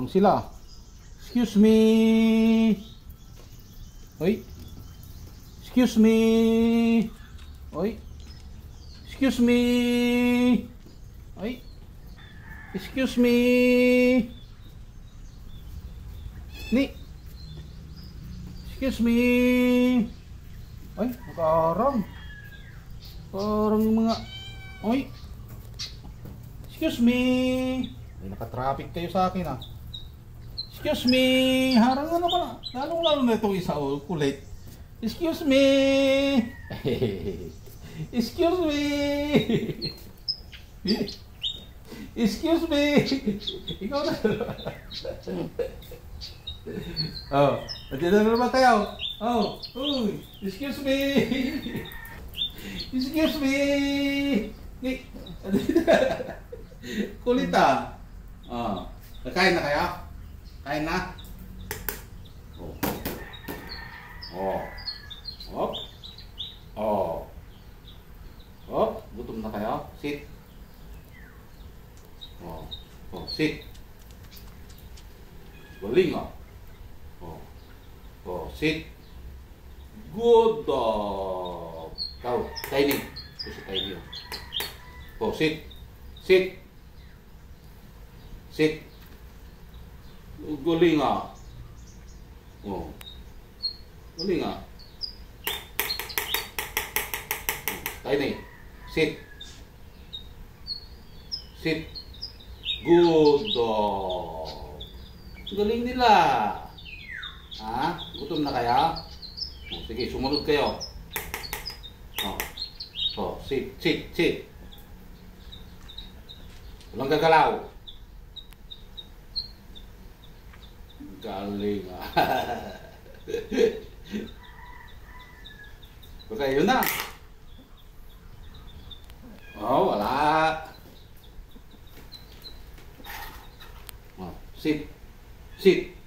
sila. Excuse me. Oy. Excuse me. Oy. Excuse me. Oy. Excuse me. Ni. Excuse me. Ay, nakarang. Parang yung mga... Oy. Excuse me. Ay, naka-traffic kayo sa akin ah. Excuse me. Harang ano ba na? Lalong-lalo na itong isa o kulit. Excuse me. Excuse me. Excuse me. Ikaw na. Oh, nandiyan na naman kayo. Oh, uy, excuse me. Excuse me. Kulit ah. Oh, nakain na kayo? Kain na? Oh. Oh. Oh. Oh. Oh, gutom na kayo? Sit. Oh. Oh, sit. Galing ah. Oh. Oh, sit. Good dog. Kau, tiny. Kasi tiny. Oh, sit. Sit. Sit. Galing ah. Oh. Galing ah. Tiny. Sit. Sit. Good dog. Galing nila. Ha? Gutom na kaya? Oh, sige, sumunod kayo. Oh. Oh, sit, sit, sit. Walang gagalaw. Galing ah. Okay, yun na. Oh, wala. Oh, sit. Sit.